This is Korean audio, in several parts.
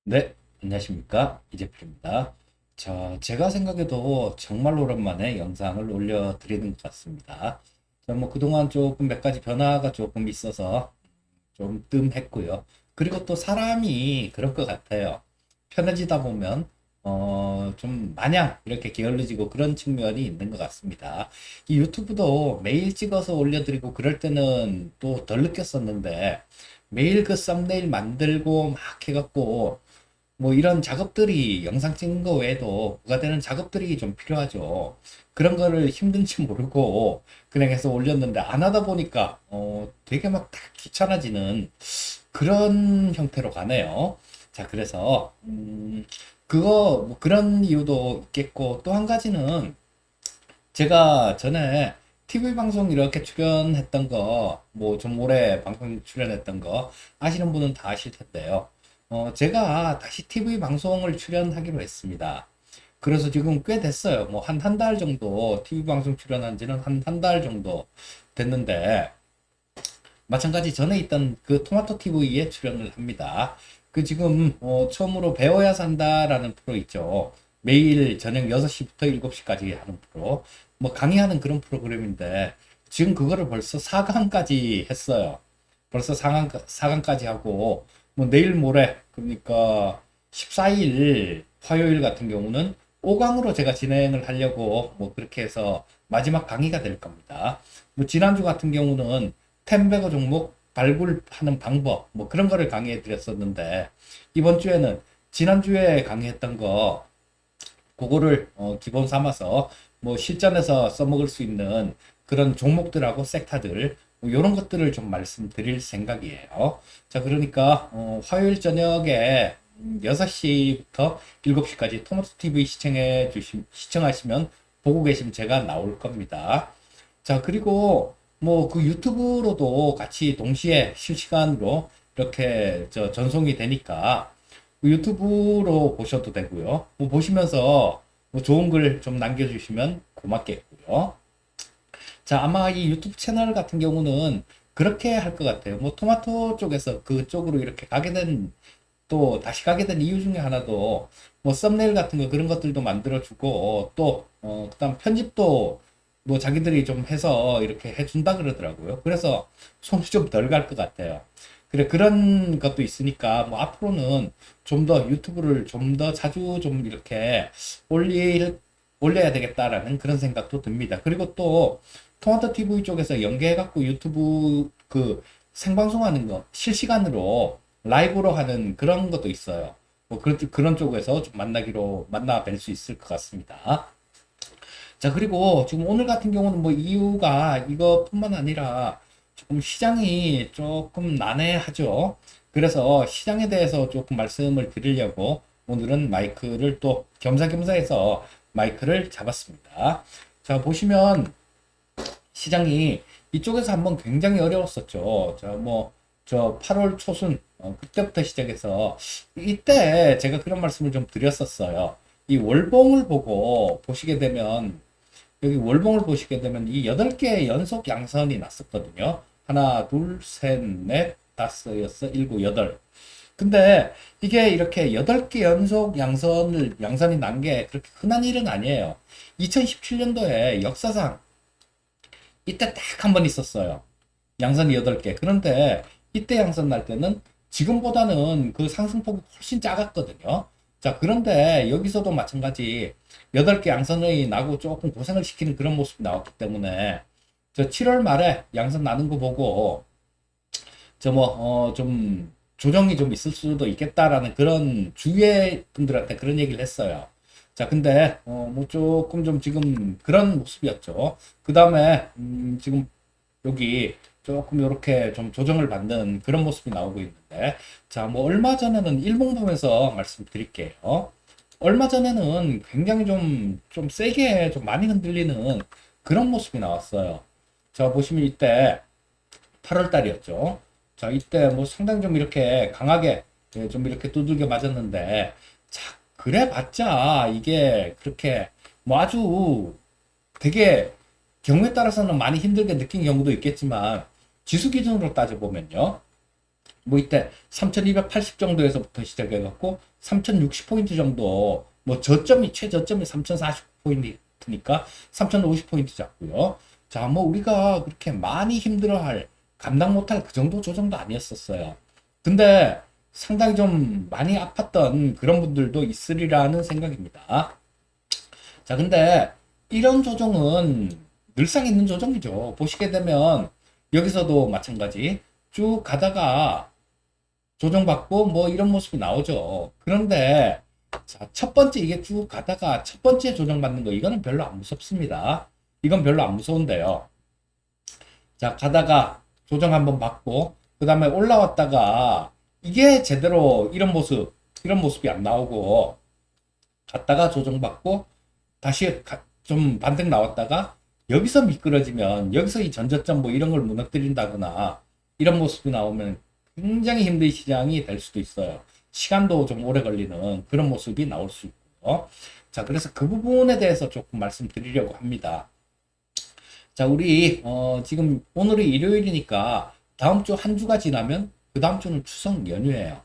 네, 안녕하십니까. 이재필입니다. 제가 생각해도 정말 오랜만에 영상을 올려드리는 것 같습니다. 그동안 조금 몇 가지 변화가 조금 있어서 좀 뜸했고요. 그리고 또 사람이 그럴 것 같아요. 편해지다 보면, 좀 마냥 이렇게 게을러지고 그런 측면이 있는 것 같습니다. 이 유튜브도 매일 찍어서 올려드리고 그럴 때는 또 덜 느꼈었는데, 매일 그 썸네일 만들고 막 해갖고, 뭐 이런 작업들이 영상 찍는 거 외에도 부가되는 작업들이 좀 필요하죠. 그런 거를 힘든지 모르고 그냥 해서 올렸는데 안 하다 보니까 되게 막 딱 귀찮아지는 그런 형태로 가네요. 자, 그래서 그거 뭐 그런 이유도 있겠고 또 한 가지는 제가 전에 TV 방송 이렇게 출연했던 거, 뭐 좀 오래 방송 출연했던 거 아시는 분은 다 아실 텐데요. 제가 다시 TV 방송을 출연하기로 했습니다. 그래서 지금 꽤 됐어요. 뭐 한 달 정도 TV 방송 출연한 지는 한 달 정도 됐는데, 마찬가지 전에 있던 그 토마토 TV에 출연을 합니다. 그 지금 처음으로 배워야 산다라는 프로 있죠. 매일 저녁 6시부터 7시까지 하는 프로. 뭐 강의하는 그런 프로그램인데 지금 그거를 벌써 4강까지 했어요. 벌써 4강까지 하고 뭐 내일 모레 그러니까 14일 화요일 같은 경우는 5강으로 제가 진행을 하려고 뭐 그렇게 해서 마지막 강의가 될 겁니다. 뭐 지난주 같은 경우는 템베거 종목 발굴하는 방법 뭐 그런 거를 강의해 드렸었는데 이번 주에는 지난주에 강의했던 거 그거를 기본 삼아서 뭐 실전에서 써먹을 수 있는 그런 종목들하고 섹터들 뭐 이런 것들을 좀 말씀드릴 생각이에요. 자, 그러니까 화요일 저녁에 6시부터 7시까지 토마토 TV 시청하시면 보고 계시면 제가 나올 겁니다. 자, 그리고 뭐 그 유튜브로도 같이 동시에 실시간으로 이렇게 전송이 되니까 그 유튜브로 보셔도 되고요. 뭐 보시면서 뭐 좋은 글 좀 남겨주시면 고맙겠고요. 자, 아마 이 유튜브 채널 같은 경우는 그렇게 할 것 같아요. 뭐 토마토 쪽에서 그쪽으로 이렇게 가게 된, 또 다시 가게 된 이유 중에 하나도 뭐 썸네일 같은 거 그런 것들도 만들어주고 또, 그다음 편집도 뭐 자기들이 좀 해서 이렇게 해준다 그러더라고요. 그래서 손이 좀 덜 갈 것 같아요. 그래, 그런 것도 있으니까 뭐 앞으로는 좀 더 유튜브를 좀 더 자주 좀 이렇게 올릴 올려야 되겠다라는 그런 생각도 듭니다. 그리고 또 토마토 TV 쪽에서 연계해갖고 유튜브 그 생방송하는 거 실시간으로 라이브로 하는 그런 것도 있어요. 뭐 그런 쪽에서 좀 만나 뵐 수 있을 것 같습니다. 자, 그리고 지금 오늘 같은 경우는 뭐 이유가 이것뿐만 아니라 조금 시장이 조금 난해하죠. 그래서 시장에 대해서 조금 말씀을 드리려고 오늘은 마이크를 또 겸사겸사해서 마이크를 잡았습니다. 자, 보시면 시장이 이쪽에서 한번 굉장히 어려웠었죠. 저 8월 초순, 그때부터 시작해서, 이때 제가 그런 말씀을 좀 드렸었어요. 이 월봉을 보고 보시게 되면, 여기 월봉을 보시게 되면 이 8개 연속 양선이 났었거든요. 하나, 둘, 셋, 넷, 다섯, 여섯, 일곱, 여덟. 근데 이게 이렇게 8개 연속 양선이 난 게 그렇게 흔한 일은 아니에요. 2017년도에 역사상 이때 딱 한 번 있었어요. 양선이 8개. 그런데 이때 양선 날 때는 지금보다는 그 상승폭이 훨씬 작았거든요. 자, 그런데 여기서도 마찬가지 8개 양선이 나고 조금 고생을 시키는 그런 모습이 나왔기 때문에 저 7월 말에 양선 나는 거 보고 좀 조정이 좀 있을 수도 있겠다라는 그런 주위의 분들한테 그런 얘기를 했어요. 자, 근데 뭐 조금 좀 지금 그런 모습이었죠. 그 다음에 지금 여기 조금 이렇게 좀 조정을 받는 그런 모습이 나오고 있는데, 자, 뭐 얼마 전에는 일봉보면서 말씀드릴게요. 얼마 전에는 굉장히 좀 세게 좀 많이 흔들리는 그런 모습이 나왔어요. 자, 보시면 이때 8월 달이었죠. 자, 이때 뭐 상당히 좀 이렇게 강하게 좀 이렇게 두들겨 맞았는데, 자, 그래 봤자 이게 그렇게 뭐 아주 되게 경우에 따라서는 많이 힘들게 느낀 경우도 있겠지만 지수 기준으로 따져보면요. 뭐 이때 3280 정도에서부터 시작해갖고 3060포인트 정도, 뭐 저점이 최저점이 3040포인트니까 3050포인트 잡고요. 자, 뭐 우리가 그렇게 많이 힘들어할, 감당 못할 그 정도 조정도 아니었었어요. 근데 상당히 좀 많이 아팠던 그런 분들도 있으리라는 생각입니다. 자, 근데 이런 조정은 늘상 있는 조정이죠. 보시게 되면 여기서도 마찬가지 쭉 가다가 조정받고 뭐 이런 모습이 나오죠. 그런데 자, 첫 번째 이게 쭉 가다가 첫 번째 조정받는 거 이거는 별로 안 무섭습니다. 이건 별로 안 무서운데요. 자, 가다가 조정 한번 받고 그 다음에 올라왔다가 이게 제대로 이런 모습이 안 나오고 갔다가 조정받고 다시 좀 반등 나왔다가 여기서 미끄러지면 여기서 이 전저점 뭐 이런 걸 무너뜨린다거나 이런 모습이 나오면 굉장히 힘든 시장이 될 수도 있어요. 시간도 좀 오래 걸리는 그런 모습이 나올 수 있고요. 자, 그래서 그 부분에 대해서 조금 말씀드리려고 합니다. 자, 우리 지금 오늘이 일요일이니까 다음 주 한 주가 지나면 그 다음 주는 추석 연휴예요.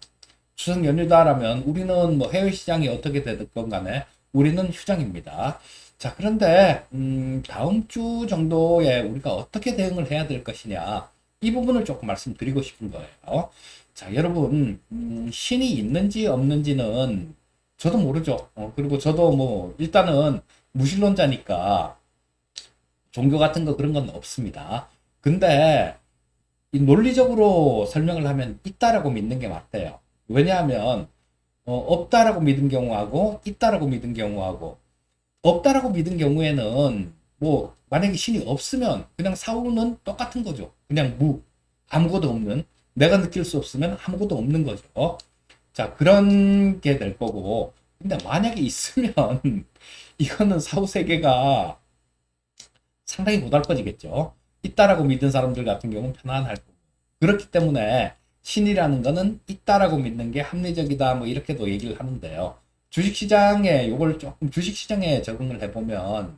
추석 연휴다라면 우리는 뭐 해외 시장이 어떻게 되든 간에 우리는 휴장입니다. 자, 그런데 다음 주 정도에 우리가 어떻게 대응을 해야 될 것이냐, 이 부분을 조금 말씀드리고 싶은 거예요. 자, 여러분, 신이 있는지 없는지는 저도 모르죠. 그리고 저도 뭐 일단은 무신론자니까 종교 같은 거 그런 건 없습니다. 근데 이 논리적으로 설명을 하면 있다라고 믿는 게 맞대요. 왜냐하면 없다라고 믿은 경우하고 있다라고 믿은 경우하고, 없다라고 믿은 경우에는 뭐 만약에 신이 없으면 그냥 사후는 똑같은 거죠. 그냥 아무것도 없는, 내가 느낄 수 없으면 아무것도 없는 거죠. 자, 그런 게 될 거고, 근데 만약에 있으면 이거는 사후 세계가 상당히 고달퍼지겠죠. 있다라고 믿은 사람들 같은 경우는 편안할 거고. 그렇기 때문에 신이라는 거는 있다라고 믿는 게 합리적이다, 뭐 이렇게도 얘기를 하는데요. 주식시장에 요걸 조금 주식시장에 적응을 해보면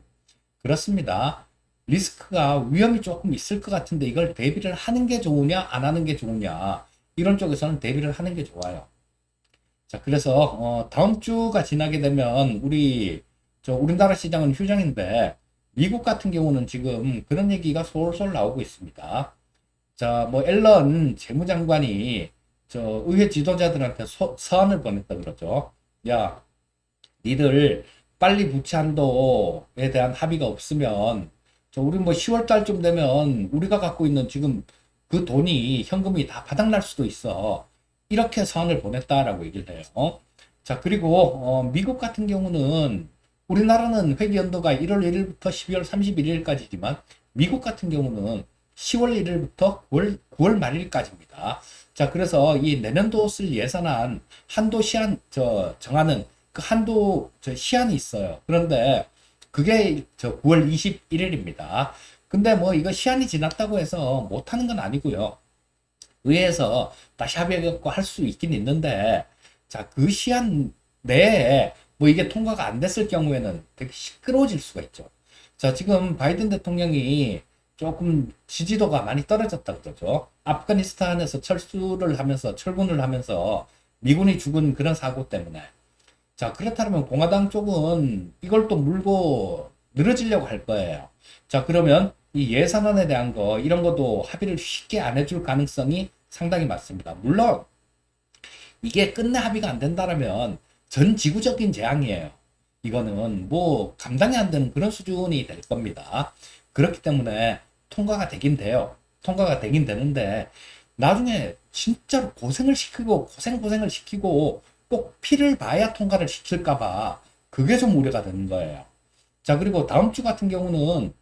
그렇습니다. 리스크가, 위험이 조금 있을 것 같은데 이걸 대비를 하는 게 좋으냐 안 하는 게 좋으냐, 이런 쪽에서는 대비를 하는 게 좋아요. 자, 그래서 다음 주가 지나게 되면 우리나라 시장은 휴장인데 미국 같은 경우는 지금 그런 얘기가 솔솔 나오고 있습니다. 자, 뭐 앨런 재무장관이 의회 지도자들한테 서한을 보냈다 그러죠. 야, 니들 빨리 부채 한도에 대한 합의가 없으면 우리 뭐 10월 달쯤 되면 우리가 갖고 있는 지금 그 돈이, 현금이 다 바닥날 수도 있어. 이렇게 서한을 보냈다라고 얘기를 해요. 자, 그리고 미국 같은 경우는, 우리나라는 회계 연도가 1월 1일부터 12월 31일까지지만 미국 같은 경우는 10월 1일부터 9월 말일까지입니다. 자, 그래서 이 내년도 쓸 예산안 한도 시한 정하는 그 한도 시한이 있어요. 그런데 그게 9월 21일입니다. 근데 뭐 이거 시한이 지났다고 해서 못하는 건 아니고요. 의회에서 다시 합의해갖고 할 수 있긴 있는데, 자, 그 시한 내에 뭐 이게 통과가 안 됐을 경우에는 되게 시끄러워질 수가 있죠. 자, 지금 바이든 대통령이 조금 지지도가 많이 떨어졌다 그러죠. 아프가니스탄에서 철군을 하면서 미군이 죽은 그런 사고 때문에. 자, 그렇다면 공화당 쪽은 이걸 또 물고 늘어지려고 할 거예요. 자, 그러면 이 예산안에 대한 거, 이런 것도 합의를 쉽게 안 해줄 가능성이 상당히 많습니다. 물론 이게 끝내 합의가 안 된다라면 전 지구적인 재앙이에요. 이거는 뭐 감당이 안 되는 그런 수준이 될 겁니다. 그렇기 때문에 통과가 되긴 돼요. 통과가 되긴 되는데 나중에 진짜로 고생을 시키고 꼭 피를 봐야 통과를 시킬까봐 그게 좀 우려가 되는 거예요. 자, 그리고 다음 주 같은 경우는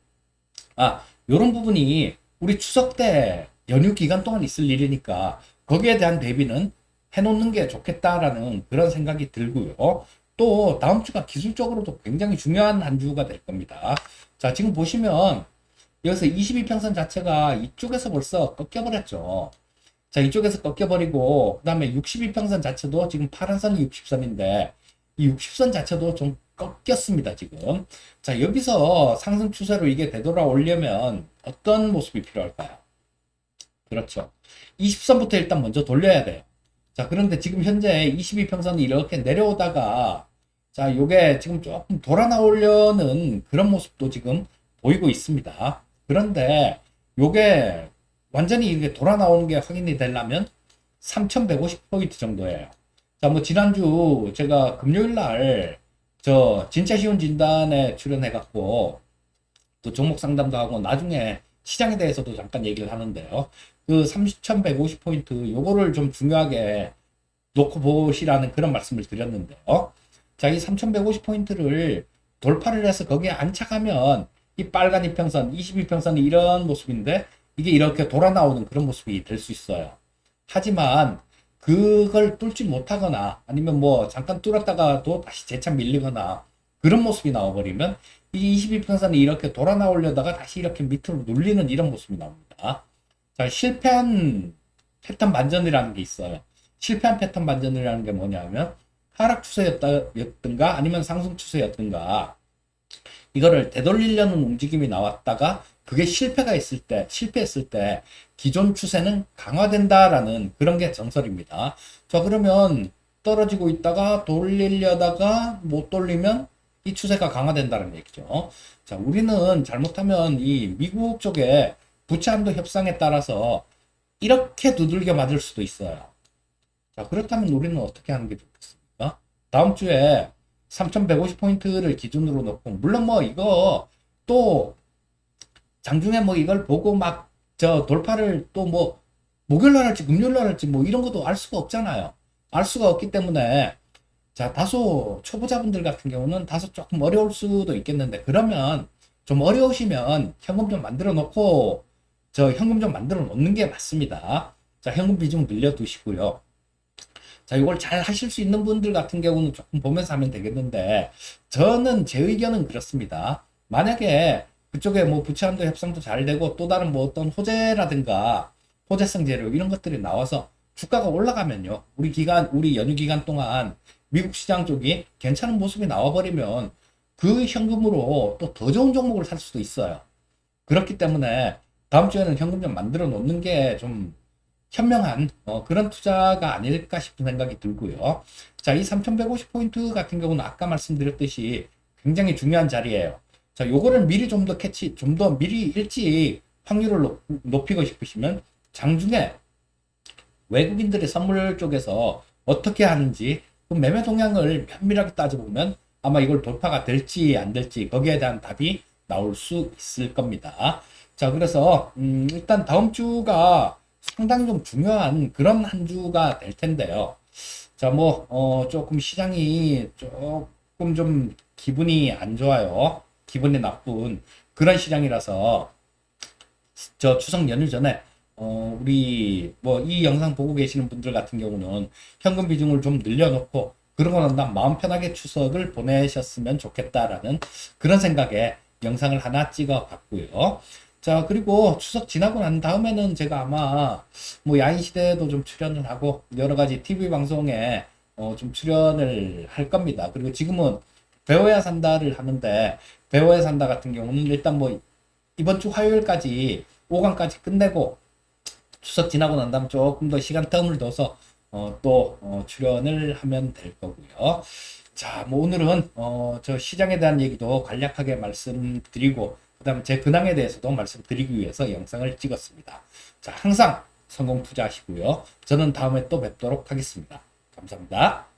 요런 부분이 우리 추석 때 연휴 기간 동안 있을 일이니까 거기에 대한 대비는 해놓는 게 좋겠다라는 그런 생각이 들고요. 또 다음 주가 기술적으로도 굉장히 중요한 한 주가 될 겁니다. 자, 지금 보시면 여기서 22평선 자체가 이쪽에서 벌써 꺾여버렸죠. 자, 이쪽에서 꺾여버리고 그 다음에 62평선 자체도 지금 파란선이 60선인데 이 60선 자체도 좀 꺾였습니다, 지금. 자, 여기서 상승 추세로 이게 되돌아오려면 어떤 모습이 필요할까요? 그렇죠. 20선부터 일단 먼저 돌려야 돼요. 자, 그런데 지금 현재 22평선이 이렇게 내려오다가 자, 요게 지금 조금 돌아 나오려는 그런 모습도 지금 보이고 있습니다. 그런데 요게 완전히 이렇게 돌아 나오는 게 확인이 되려면 3150포인트 정도예요. 자, 뭐 지난주 제가 금요일 날 저 진짜 쉬운 진단에 출연해 갖고 또 종목 상담도 하고 나중에 시장에 대해서도 잠깐 얘기를 하는데요. 그 3150포인트 요거를 좀 중요하게 놓고 보시라는 그런 말씀을 드렸는데요. 자, 이 3150포인트를 돌파를 해서 거기에 안착하면 이 빨간 이평선, 22평선이 이런 모습인데 이게 이렇게 돌아 나오는 그런 모습이 될 수 있어요. 하지만 그걸 뚫지 못하거나 아니면 뭐 잠깐 뚫었다가도 다시 재차 밀리거나 그런 모습이 나와버리면 이 22평선이 이렇게 돌아 나오려다가 다시 이렇게 밑으로 눌리는 이런 모습이 나옵니다. 자, 실패한 패턴 반전이라는 게 있어요. 실패한 패턴 반전이라는 게 뭐냐면 하락 추세였든가 아니면 상승 추세였든가 이거를 되돌리려는 움직임이 나왔다가 그게 실패했을 때 기존 추세는 강화된다라는 그런 게 정설입니다. 자, 그러면 떨어지고 있다가 돌리려다가 못 돌리면 이 추세가 강화된다는 얘기죠. 자, 우리는 잘못하면 이 미국 쪽에 부채 한도 협상에 따라서 이렇게 두들겨 맞을 수도 있어요. 자, 그렇다면 우리는 어떻게 하는 게 좋겠습니까? 다음 주에 3150포인트를 기준으로 놓고, 물론 뭐 이거 또 장중에 뭐 이걸 보고 막 저 돌파를 또 뭐 목요일 날 할지 금요일 날 할지 뭐 이런 것도 알 수가 없잖아요. 알 수가 없기 때문에 자, 다소 초보자분들 같은 경우는 다소 조금 어려울 수도 있겠는데 그러면 좀 어려우시면 현금 좀 만들어 놓고 저 현금 좀 만들어 놓는 게 맞습니다. 자, 현금 비중 늘려두시고요. 자, 이걸 잘 하실 수 있는 분들 같은 경우는 조금 보면서 하면 되겠는데, 저는 제 의견은 그렇습니다. 만약에 그쪽에 뭐 부채한도 협상도 잘 되고 또 다른 뭐 어떤 호재라든가 호재성 재료 이런 것들이 나와서 주가가 올라가면요. 우리 연휴 기간 동안 미국 시장 쪽이 괜찮은 모습이 나와버리면 그 현금으로 또 더 좋은 종목을 살 수도 있어요. 그렇기 때문에 다음 주에는 현금 좀 만들어 놓는 게 좀 현명한 그런 투자가 아닐까 싶은 생각이 들고요. 자, 이 3150포인트 같은 경우는 아까 말씀드렸듯이 굉장히 중요한 자리예요. 자, 요거를 미리 좀 더 미리 일찍 확률을 높이고 싶으시면 장중에 외국인들의 선물 쪽에서 어떻게 하는지 그 매매 동향을 면밀하게 따져보면 아마 이걸 돌파가 될지 안 될지 거기에 대한 답이 나올 수 있을 겁니다. 자, 그래서 일단 다음 주가 상당히 좀 중요한 그런 한 주가 될 텐데요. 자, 뭐 조금 시장이 조금 좀 기분이 안 좋아요. 기분이 나쁜 그런 시장이라서 저 추석 연휴 전에 우리 뭐 이 영상 보고 계시는 분들 같은 경우는 현금 비중을 좀 늘려놓고 그러고 난 다음 마음 편하게 추석을 보내셨으면 좋겠다라는 그런 생각에 영상을 하나 찍어 봤고요. 자, 그리고 추석 지나고 난 다음에는 제가 아마 뭐 야인시대에도 좀 출연을 하고 여러 가지 TV 방송에 좀 출연을 할 겁니다. 그리고 지금은 배워야 산다를 하는데 배워야 산다 같은 경우는 일단 뭐 이번 주 화요일까지 5강까지 끝내고 추석 지나고 난 다음 조금 더 시간 텀을 둬서 또 출연을 하면 될 거고요. 자, 뭐 오늘은 저 시장에 대한 얘기도 간략하게 말씀드리고 그다음에 제 근황에 대해서도 말씀드리기 위해서 영상을 찍었습니다. 자, 항상 성공 투자하시고요. 저는 다음에 또 뵙도록 하겠습니다. 감사합니다.